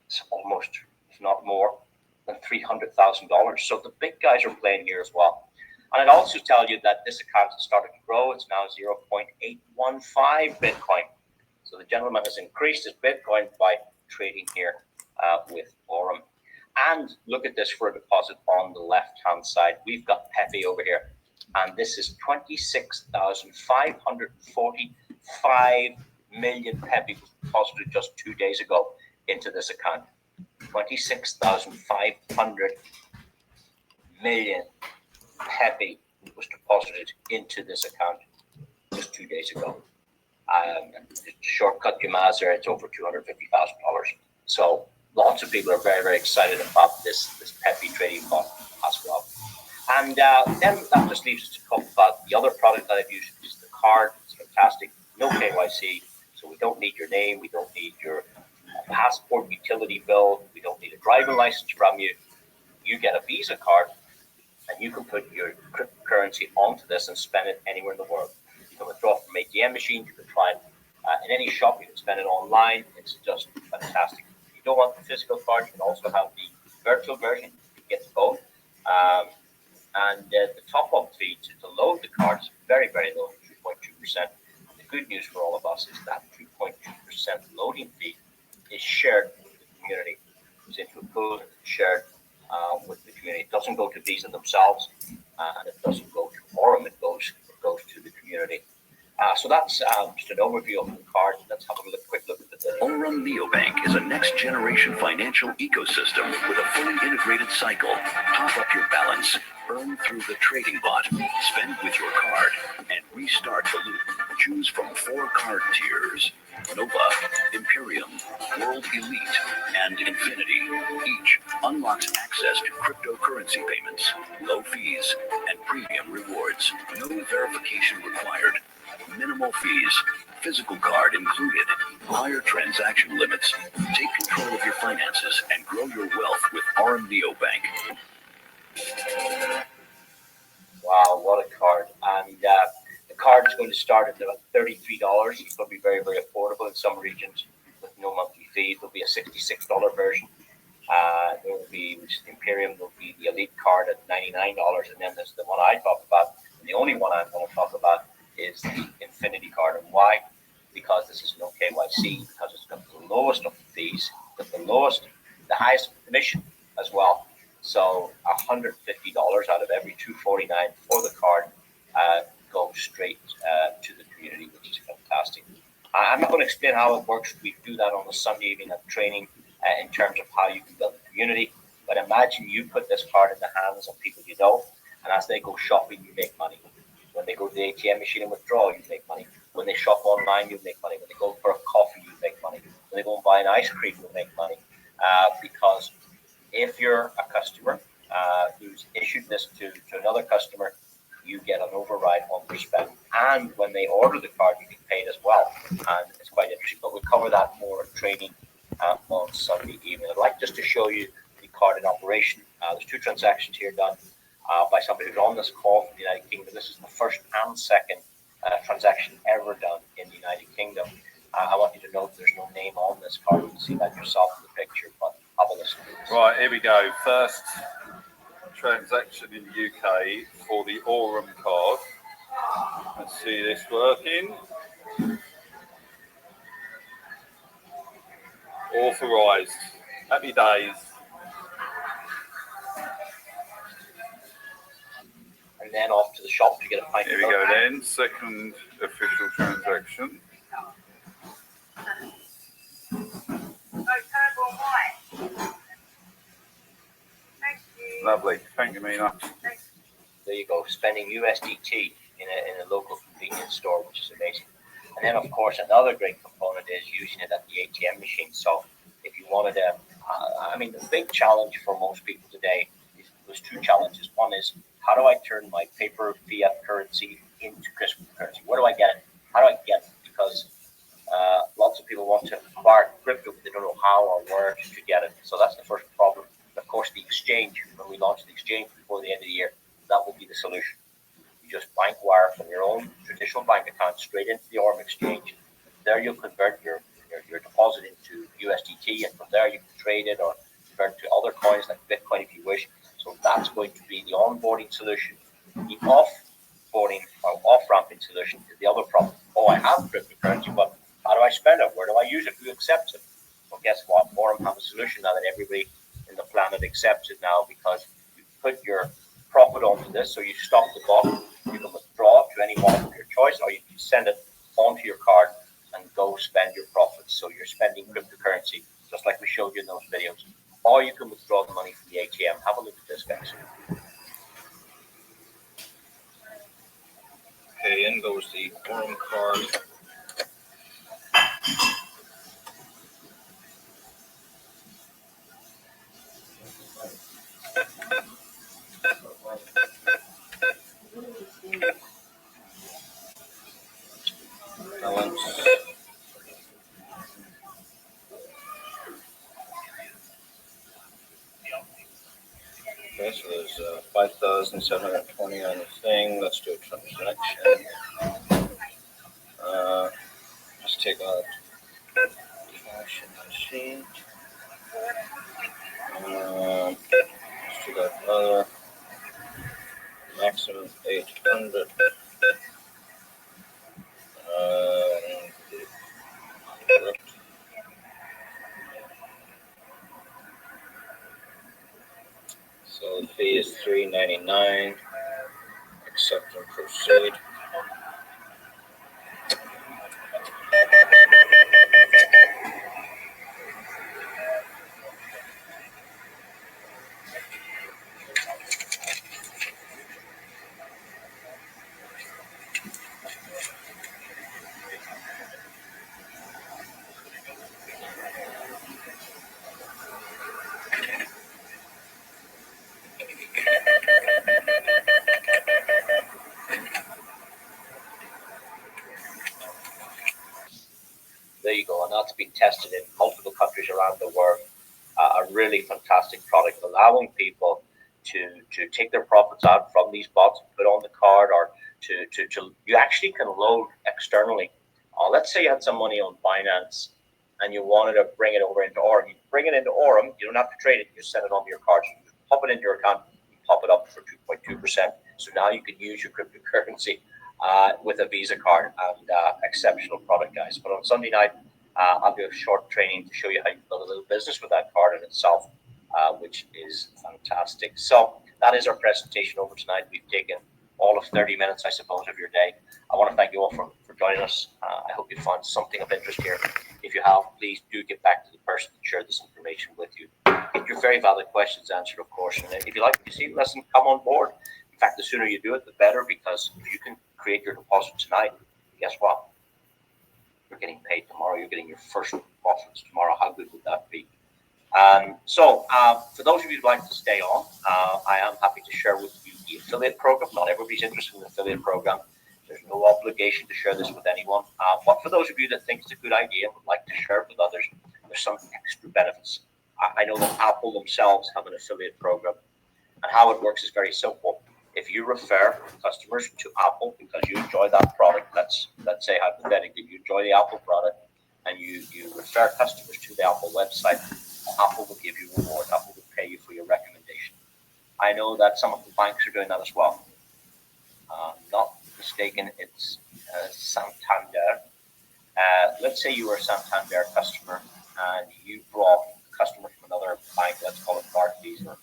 It's almost, if not more, than $300,000. So the big guys are playing here as well. And I'd also tell you that this account has started to grow. It's now 0.815 Bitcoin. So the gentleman has increased his Bitcoin by trading here with Aurum. And look at this for a deposit on the left-hand side. We've got Pepe over here. And this is 26,545 million Pepe was deposited just 2 days ago into this account. 26,500 million Pepe was deposited into this account just 2 days ago. To shortcut your math there, it's over $250,000. So lots of people are very, very excited about this Pepe trading fund as well. And then that just leaves us to talk about the other product that I've used, which is the card. It's fantastic. No KYC, so we don't need your name. We don't need your passport, utility bill. We don't need a driving license from you. You get a Visa card, and you can put your cryptocurrency onto this and spend it anywhere in the world. You can withdraw from ATM machines. You can try it in any shop. You can spend it online. It's just fantastic. If you don't want the physical card, you can also have the virtual version. You get both. And the top-up fee to load the card is very, very low, 3.2%. The good news for all of us is that 3.2% loading fee is shared with the community. It's into a pool and it's shared with the community. It doesn't go to Visa themselves, and it doesn't go to Aurum. It goes to the community. So that's just an overview of the card. Let's have a quick look at the Aurum Neobank is a next-generation financial ecosystem with a fully integrated cycle. Top up your balance, earn through the trading bot, spend with your card, and restart the loop. Choose from 4 card tiers: Nova, Imperium, World Elite, and Infinity. Each unlocks access to cryptocurrency payments, low fees, and premium rewards. No verification required. Minimal fees, physical card included, higher transaction limits. Take control of your finances and grow your wealth with Aurum Neobank. Wow, what a card. And the card is going to start at about $33. It's going to be very, very affordable in some regions with no monthly fees. There'll be a $66 version. There will be, which is the Imperium, there'll be the Elite card at $99. And then there's the one I talk about. And the only one I'm going to talk about is the Infinity card. And why? Because this is no KYC, because it's got the lowest of the fees, got the highest commission as well. So $150 out of every $249 for the card goes straight to the community, which is fantastic. I'm not going to explain how it works. We do that on a Sunday evening at training in terms of how you can build a community. But imagine you put this card in the hands of people you know, and as they go shopping, you make money. When they go to the ATM machine and withdraw, you make money. When they shop online, you make money. When they go for a coffee, you make money. When they go and buy an ice cream, you make money. Because if you're a customer who's issued this to another customer, you get an override on your spend. And when they order the card, you get paid as well. And it's quite interesting. But we'll cover that more in training on Sunday evening. I'd like just to show you the card in operation. There's 2 transactions here done by somebody who's on this call from the United Kingdom. This is the first and second transaction ever done in the United Kingdom. I want you to note there's no name on this card. You can see that yourself in the picture, but have a listen to this. Right, here we go. First transaction in the UK for the Aurum card. Let's see this working. Authorised. Happy days. And then off to the shop to get a pint Here of we milk. go then. Second official transaction. Lovely. Thank you, Mina. There you go, spending USDT in a local convenience store, which is amazing. And then, of course, another great component is using it at the ATM machine. So if you wanted to, I mean, the big challenge for most people today was two challenges. One is, how do I turn my paper fiat currency into cryptocurrency? Where do I get it? How do I get it? Because lots of people want to acquire crypto, but they don't know how or where to get it. So that's the first problem. Of course, the exchange, when we launch the exchange before the end of the year, that will be the solution. You just bank wire from your own traditional bank account straight into the Orm exchange. There you'll convert your deposit into USDT, and from there you can trade it or convert to other coins like Bitcoin if you wish. So that's going to be the onboarding solution. The off-boarding or off-ramping solution is the other problem. Oh, I have cryptocurrency, but how do I spend it? Where do I use it? Who accepts it? Well, guess what? Orm have a solution now that everybody in the planet accepts it now, because you put your profit onto this, so you stop the bot, you can withdraw to any wallet of your choice, or you can send it onto your card and go spend your profits. So you're spending cryptocurrency, just like we showed you in those videos. Or you can withdraw the money from the ATM. Have a look at this, guys. Okay, in goes the Orm card. Balance. Okay, so there's 5,720 on the thing. Let's do a transaction. Just take out cash in the machine. Let's do that other. Maximum 800. So the fee is $3.99. Accept and proceed. There you go, and that's been tested in multiple countries around the world. A really fantastic product, allowing people to take their profits out from these bots, put on the card, or to you actually can load externally. Let's say you had some money on Binance and you wanted to bring it over into Orem. You bring it into Orem, you don't have to trade it, you send it onto your card. So you pop it into your account, you pop it up for 2.2%. So now you can use your cryptocurrency with a Visa card, and exceptional product, guys. But on Sunday night, I'll do a short training to show you how you build a little business with that card in itself, which is fantastic. So that is our presentation over tonight. We've taken all of 30 minutes, I suppose, of your day. I want to thank you all for joining us. I hope you found something of interest here. If you have, please do get back to the person who shared this information with you. Get your very valid questions answered, of course. And if you like what you see, listen, come on board. In fact, the sooner you do it, the better, because if you can create your deposit tonight, guess what? You're getting paid tomorrow. You're getting your first profits tomorrow. How good would that be? So for those of you who'd like to stay on, I am happy to share with you the affiliate program. Not everybody's interested in the affiliate program. There's no obligation to share this with anyone. But for those of you that think it's a good idea and would like to share it with others, there's some extra benefits. I know that Apple themselves have an affiliate program, and how it works is very simple. If you refer customers to Apple because you enjoy that product, let's say hypothetically you enjoy the Apple product, and you refer customers to the Apple website, Apple will give you reward. Apple will pay you for your recommendation. I know that some of the banks are doing that as well. Not mistaken, it's Santander. Let's say you were a Santander customer and you brought a customer from another bank, let's call it Barclays or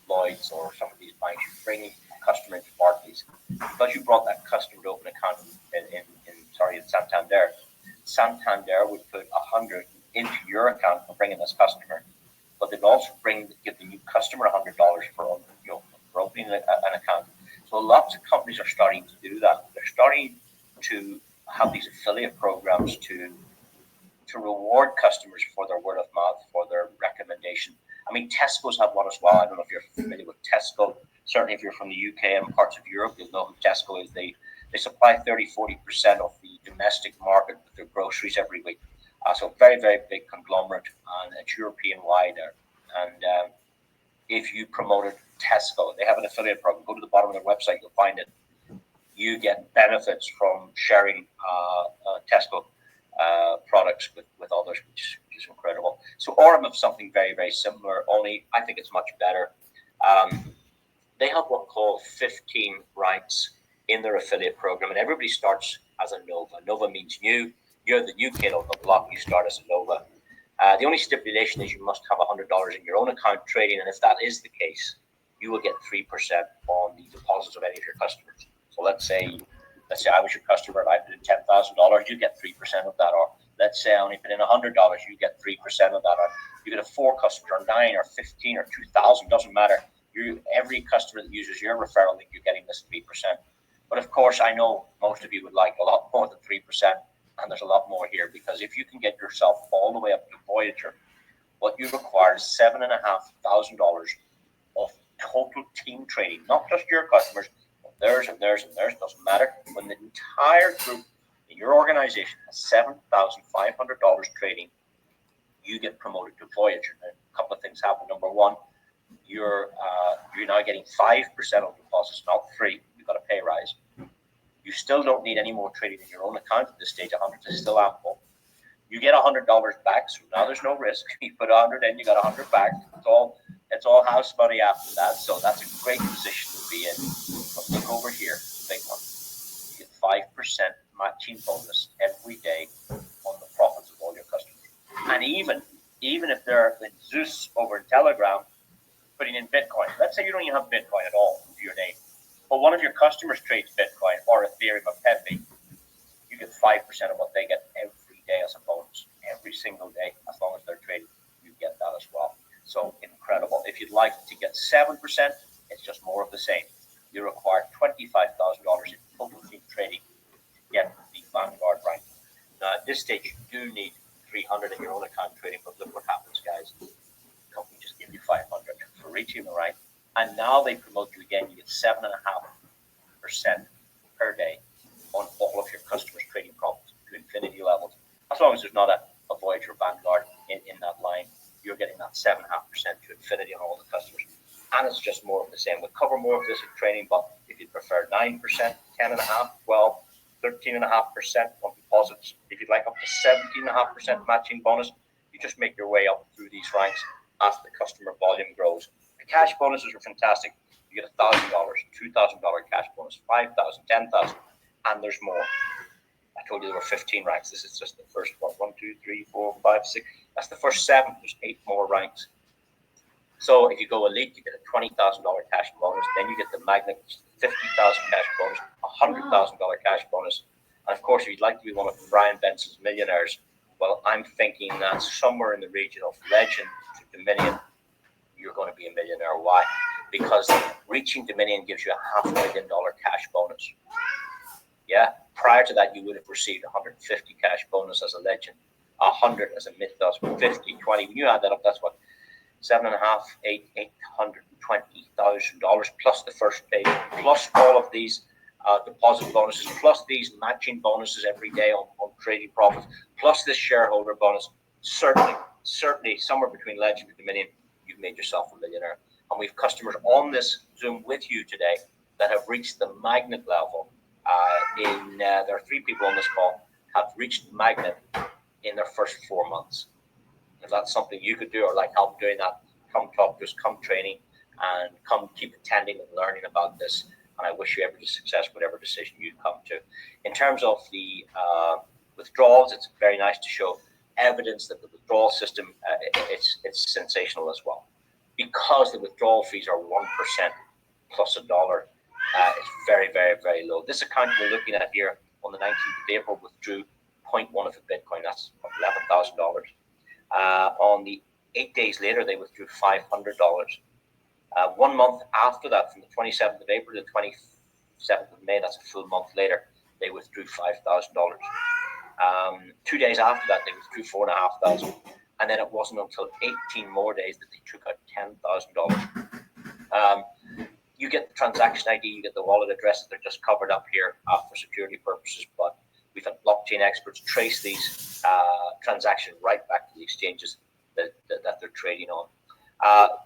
Lloyd's or some of these banks, you bring a customer into Barclays. Because you brought that customer to open an account in Santander, Santander would put 100 into your account for bringing this customer, but they'd also give the new customer $100 for opening an account. So lots of companies are starting to do that. They're starting to have these affiliate programs to reward customers for their word of mouth, for their recommendation. I mean, Tesco's have one as well. I don't know if you're familiar with Tesco. Certainly if you're from the UK and parts of Europe, you'll know who Tesco is. They supply 30-40% of the domestic market with their groceries every week. So very, very big conglomerate, and it's European-wide. And if you promoted Tesco, they have an affiliate program. Go to the bottom of their website, you'll find it. You get benefits from sharing Tesco products with others, which is incredible. So Orem have something very, very similar, only I think it's much better. They have what called 15 ranks in their affiliate program, and everybody starts as a Nova. Nova means new. You're the new kid on the block. You start as a Nova. The only stipulation is you must have $100 in your own account trading, and if that is the case, you will get 3% on the deposits of any of your customers. So let's say I was your customer and I put in $10,000, you get 3% of that. Or let's say I only put in $100, you get 3% of that. Or you get a 4 customer, or 9 or 15 or 2,000, doesn't matter. Every customer that uses your referral link, you're getting this 3%. But of course, I know most of you would like a lot more than 3%, and there's a lot more here, because if you can get yourself all the way up to Voyager, what you require is $7,500 of total team trading, not just your customers, but theirs and theirs and theirs, doesn't matter. When the entire group in your organization has $7,500 trading, you get promoted to Voyager. And a couple of things happen. Number one, you're now getting 5% of deposits, not free. You've got a pay rise. You still don't need any more trading in your own account at this stage. 100 is still ample. You get $100 back, so now there's no risk. You put 100 in, you got 100 back. It's all house money after that. So that's a great position to be in. But look over here, big one. You get 5% matching bonus every day on the profits of all your customers. And even if they're in Zeus over in Telegram, putting in Bitcoin. Let's say you don't even have Bitcoin at all to your name, but one of your customers trades Bitcoin or Ethereum or Pepe, you get 5% of what they get every day as a bonus. Every single day, as long as they're trading, you get that as well. So incredible. If you'd like to get 7%, it's just more of the same. You require $25,000 in total team trading to get the Vanguard rank. Now, at this stage, you do need 300 in your own account trading, but look what happens, guys. The company just give you 500 for reaching the rank, and now they promote you again. You get 7.5% per day on all of your customers' trading profits to infinity levels. As long as there's not a Voyager Vanguard in that line, you're getting that 7.5% to infinity on all the customers. And it's just more of the same. We'll cover more of this in training, but if you prefer 9%, 10.5%, 12%, 13.5% on deposits, if you'd like up to 17.5% matching bonus, you just make your way up through these ranks as the customer volume grows. The cash bonuses are fantastic. You get $1,000, $2,000 cash bonus, $5,000, $10,000, and there's more. I told you there were 15 ranks. This is just the first one. 1, 2, 3, 4, 5, 6. That's the first 7. There's 8 more ranks. So if you go elite, you get a $20,000 cash bonus. Then you get the magnet, $50,000 cash bonus, $100,000 cash bonus. And of course, if you'd like to be one of Brian Benson's millionaires, well, I'm thinking that somewhere in the region of Legend to Dominion, you're going to be a millionaire. Why? Because reaching Dominion gives you a $500,000 cash bonus. Yeah. Prior to that, you would have received 150 cash bonus as a Legend, 100 as a Mythos, 50, 20. When you add that up, that's what, $7.5, $820,000 plus the first pay, plus all of these deposit bonuses, plus these matching bonuses every day on trading profits, plus this shareholder bonus. Certainly, somewhere between Legend and Dominion, you've made yourself a millionaire. And we've customers on this Zoom with you today that have reached the magnet level. There are 3 people on this call have reached magnet in their first 4 months. If that's something you could do or like help doing that, come talk to us, come training, and come keep attending and learning about this. And I wish you every success, whatever decision you come to. In terms of the withdrawals, it's very nice to show evidence that the withdrawal system it's sensational as well, because the withdrawal fees are 1% plus $1. It's very, very, very low. This account we're looking at here on the 19th of April withdrew 0.1 of a Bitcoin. That's $11,000. On the 8 days later, they withdrew $500. 1 month after that, from the 27th of April to the 27th of May, that's a full month later, they withdrew $5,000. 2 days after that, they withdrew $4,500. And then it wasn't until 18 more days that they took out $10,000. You get the transaction ID, you get the wallet address. They're just covered up here for security purposes, but we've had blockchain experts trace these transactions right back to the exchanges that they're trading on.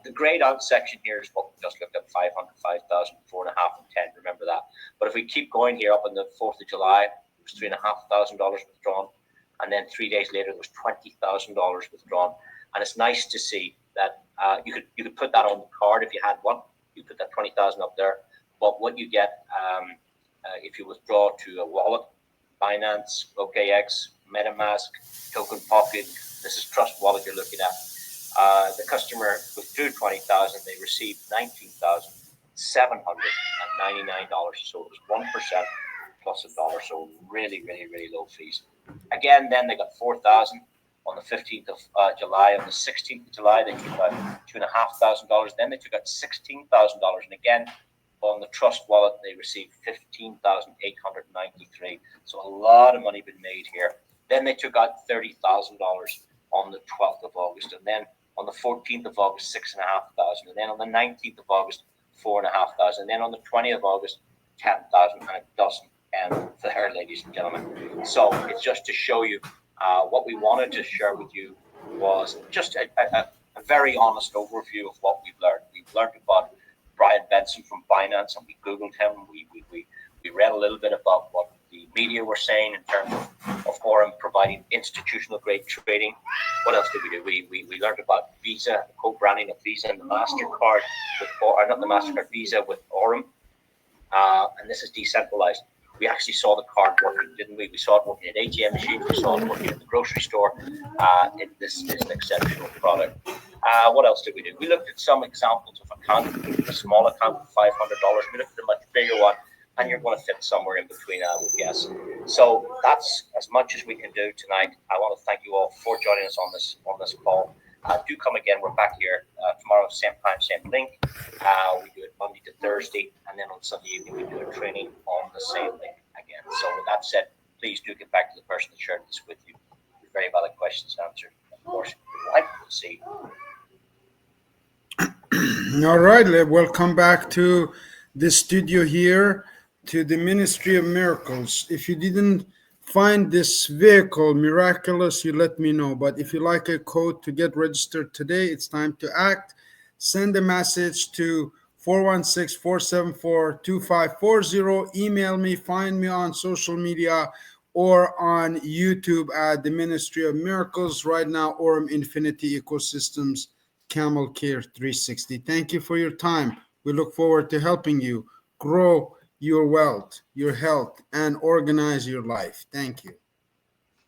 The grayed out section here is what we just looked at: 500, 5,000, 4.5, and 10. Remember that. But if we keep going here, up on the 4th of July, it was $3,500 withdrawn, and then 3 days later, there was $20,000 withdrawn. And it's nice to see that you could put that on the card if you had one. You put that 20,000 up there. But what you get if you withdraw to a wallet, Binance, OKX, MetaMask, Token Pocket, this is Trust Wallet you're looking at. The customer withdrew 20,000. They received $19,799. So it was 1% plus $1. So really, really, really low fees. Again, then they got 4,000 on the 15th of July. On the 16th of July, they took out $2,500. Then they took out $16,000. And again, on the Trust Wallet, they received $15,893. So a lot of money been made here. Then they took out $30,000 on the 12th of August. And then on the 14th of August, $6,500. And then on the 19th of August, $4,500. And then on the 20th of August, $10,000. And it doesn't end there, ladies and gentlemen. So it's just to show you what we wanted to share with you was just a very honest overview of what we've learned. We've learned about Brian Benson from Binance, and we Googled him. We read a little bit about what the media were saying in terms of Orem providing institutional grade trading. What else did we do? We learned about Visa, the co-branding of Visa and the MasterCard, not the MasterCard, Visa with Orem. And this is decentralized. We actually saw the card working, didn't we? We saw it working at ATM machines. We saw it working at the grocery store. This is an exceptional product. What else did we do? We looked at some examples of account, a small account of $500. We looked at a much bigger one, and you're going to fit somewhere in between, I would guess. So that's as much as we can do tonight. I want to thank you all for joining us on this call. Do come again. We're back here tomorrow, same time, same link. We do it Monday to Thursday, and then on Sunday evening we do a training on the same link again. So with that said, please do get back to the person that shared this with you. Very valid questions answered. Of course, we'd like to see. All right, welcome back to the studio here, to the Ministry of Miracles. If you didn't find this vehicle miraculous, you let me know. But if you like a code to get registered today, it's time to act. Send a message to 416-474-2540. Email me, find me on social media or on YouTube at the Ministry of Miracles. Right now, Orem Infinity Ecosystems, Camel Care 360. Thank you for your time. We look forward to helping you grow your wealth, your health, and organize your life. Thank you.